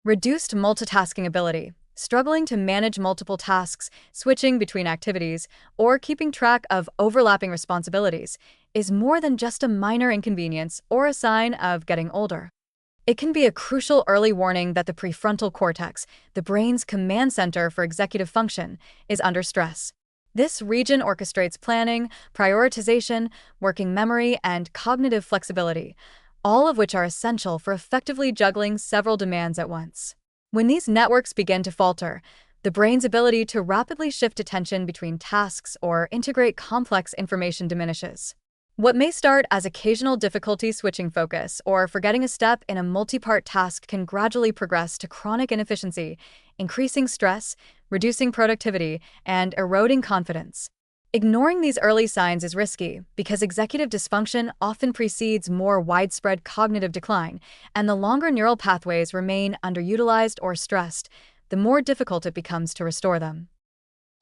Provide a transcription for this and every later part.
Reduced multitasking ability. Struggling to manage multiple tasks, switching between activities, or keeping track of overlapping responsibilities is more than just a minor inconvenience or a sign of getting older. It can be a crucial early warning that the prefrontal cortex, the brain's command center for executive function, is under stress. This region orchestrates planning, prioritization, working memory, and cognitive flexibility, all of which are essential for effectively juggling several demands at once. When these networks begin to falter, the brain's ability to rapidly shift attention between tasks or integrate complex information diminishes. What may start as occasional difficulty switching focus or forgetting a step in a multi-part task can gradually progress to chronic inefficiency, increasing stress, reducing productivity, and eroding confidence. Ignoring these early signs is risky because executive dysfunction often precedes more widespread cognitive decline, and the longer neural pathways remain underutilized or stressed, the more difficult it becomes to restore them.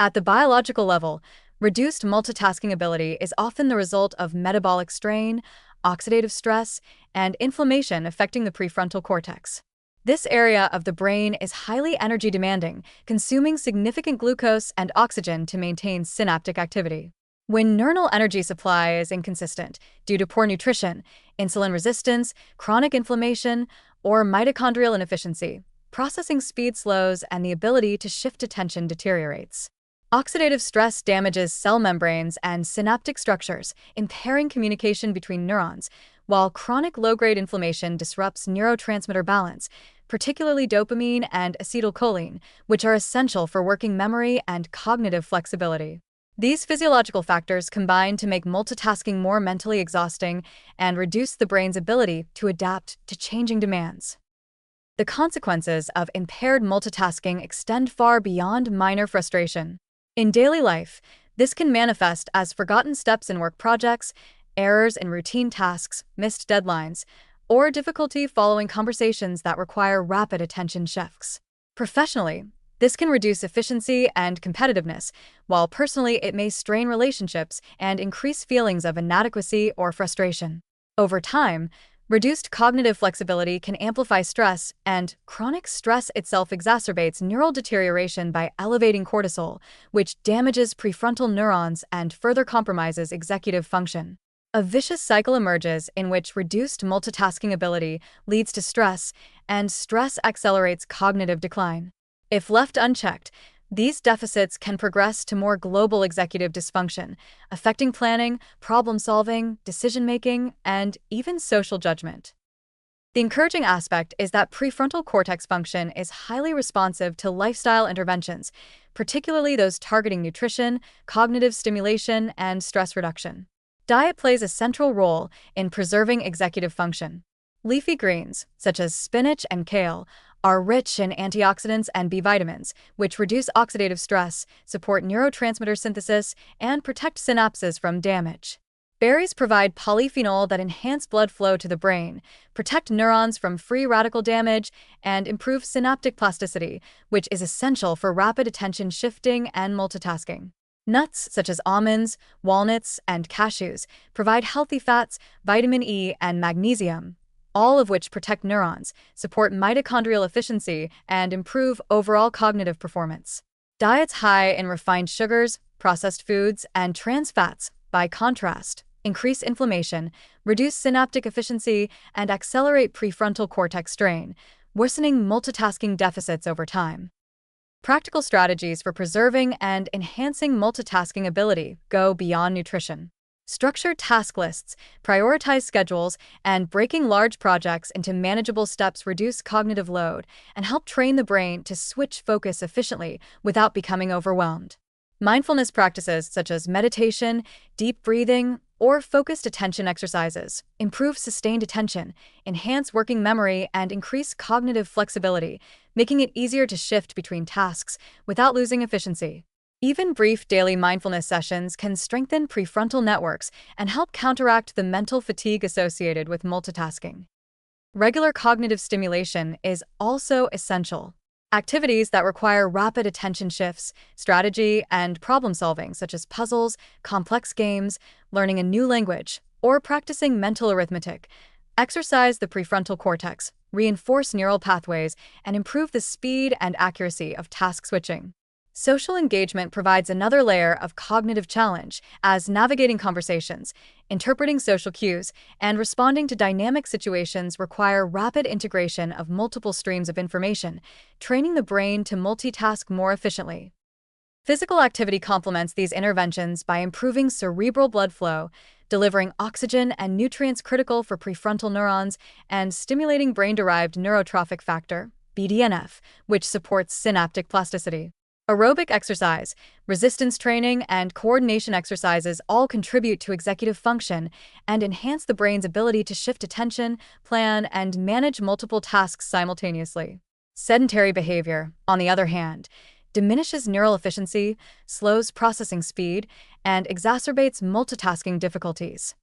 At the biological level, reduced multitasking ability is often the result of metabolic strain, oxidative stress, and inflammation affecting the prefrontal cortex. This area of the brain is highly energy demanding, consuming significant glucose and oxygen to maintain synaptic activity. When neuronal energy supply is inconsistent due to poor nutrition, insulin resistance, chronic inflammation, or mitochondrial inefficiency, processing speed slows and the ability to shift attention deteriorates. Oxidative stress damages cell membranes and synaptic structures, impairing communication between neurons, while chronic low-grade inflammation disrupts neurotransmitter balance, particularly dopamine and acetylcholine, which are essential for working memory and cognitive flexibility. These physiological factors combine to make multitasking more mentally exhausting and reduce the brain's ability to adapt to changing demands. The consequences of impaired multitasking extend far beyond minor frustration. In daily life, this can manifest as forgotten steps in work projects, errors in routine tasks, missed deadlines, or difficulty following conversations that require rapid attention shifts. Professionally, this can reduce efficiency and competitiveness, while personally it may strain relationships and increase feelings of inadequacy or frustration. Over time, reduced cognitive flexibility can amplify stress, and chronic stress itself exacerbates neural deterioration by elevating cortisol, which damages prefrontal neurons and further compromises executive function. A vicious cycle emerges in which reduced multitasking ability leads to stress, and stress accelerates cognitive decline. If left unchecked, these deficits can progress to more global executive dysfunction, affecting planning, problem-solving, decision-making, and even social judgment. The encouraging aspect is that prefrontal cortex function is highly responsive to lifestyle interventions, particularly those targeting nutrition, cognitive stimulation, and stress reduction. Diet plays a central role in preserving executive function. Leafy greens, such as spinach and kale, are rich in antioxidants and B vitamins, which reduce oxidative stress, support neurotransmitter synthesis, and protect synapses from damage. Berries provide polyphenol that enhance blood flow to the brain, protect neurons from free radical damage, and improve synaptic plasticity, which is essential for rapid attention shifting and multitasking. Nuts, such as almonds, walnuts, and cashews, provide healthy fats, vitamin E, and magnesium, all of which protect neurons, support mitochondrial efficiency, and improve overall cognitive performance. Diets high in refined sugars, processed foods, and trans fats, by contrast, increase inflammation, reduce synaptic efficiency, and accelerate prefrontal cortex strain, worsening multitasking deficits over time. Practical strategies for preserving and enhancing multitasking ability go beyond nutrition. Structured task lists, prioritize schedules, and breaking large projects into manageable steps reduce cognitive load and help train the brain to switch focus efficiently without becoming overwhelmed. Mindfulness practices such as meditation, deep breathing, or focused attention exercises improve sustained attention, enhance working memory, and increase cognitive flexibility, making it easier to shift between tasks without losing efficiency. Even brief daily mindfulness sessions can strengthen prefrontal networks and help counteract the mental fatigue associated with multitasking. Regular cognitive stimulation is also essential. Activities that require rapid attention shifts, strategy, and problem-solving, such as puzzles, complex games, learning a new language, or practicing mental arithmetic, Exercise the prefrontal cortex, reinforce neural pathways, and improve the speed and accuracy of task switching. Social engagement provides another layer of cognitive challenge, as navigating conversations, interpreting social cues, and responding to dynamic situations require rapid integration of multiple streams of information, training the brain to multitask more efficiently. Physical activity complements these interventions by improving cerebral blood flow, delivering oxygen and nutrients critical for prefrontal neurons, and stimulating brain-derived neurotrophic factor, BDNF, which supports synaptic plasticity. Aerobic exercise, resistance training, and coordination exercises all contribute to executive function and enhance the brain's ability to shift attention, plan, and manage multiple tasks simultaneously. Sedentary behavior, on the other hand, diminishes neural efficiency, slows processing speed, and exacerbates multitasking difficulties.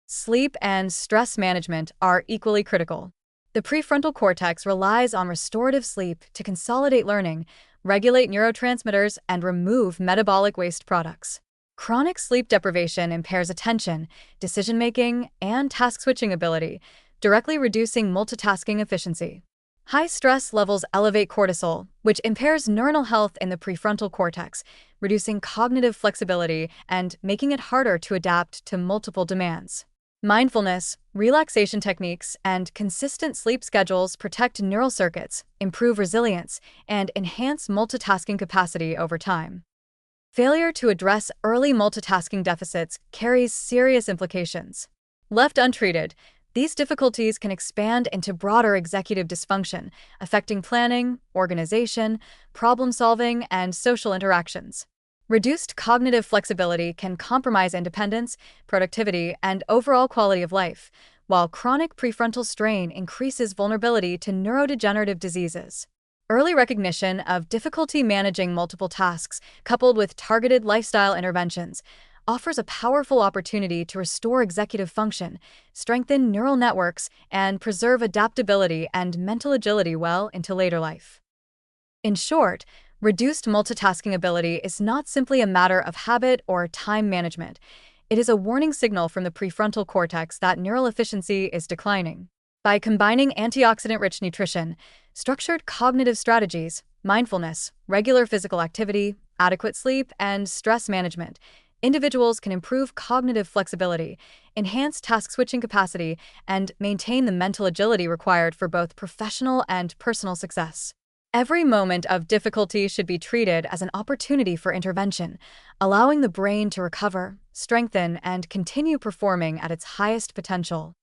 Sleep and stress management are equally critical. The prefrontal cortex relies on restorative sleep to consolidate learning, regulate neurotransmitters, and remove metabolic waste products. Chronic sleep deprivation impairs attention, decision-making, and task-switching ability, directly reducing multitasking efficiency. High stress levels elevate cortisol, which impairs neuronal health in the prefrontal cortex, reducing cognitive flexibility and making it harder to adapt to multiple demands. Mindfulness, relaxation techniques, and consistent sleep schedules protect neural circuits, improve resilience, and enhance multitasking capacity over time. Failure to address early multitasking deficits carries serious implications. Left untreated, these difficulties can expand into broader executive dysfunction, affecting planning, organization, problem-solving, and social interactions. Reduced cognitive flexibility can compromise independence, productivity, and overall quality of life, while chronic prefrontal strain increases vulnerability to neurodegenerative diseases. Early recognition of difficulty managing multiple tasks, coupled with targeted lifestyle interventions, offers a powerful opportunity to restore executive function, strengthen neural networks, and preserve adaptability and mental agility well into later life. In short, reduced multitasking ability is not simply a matter of habit or time management. It is a warning signal from the prefrontal cortex that neural efficiency is declining. By combining antioxidant-rich nutrition, structured cognitive strategies, mindfulness, regular physical activity, adequate sleep, and stress management, individuals can improve cognitive flexibility, enhance task-switching capacity, and maintain the mental agility required for both professional and personal success. Every moment of difficulty should be treated as an opportunity for intervention, allowing the brain to recover, strengthen, and continue performing at its highest potential.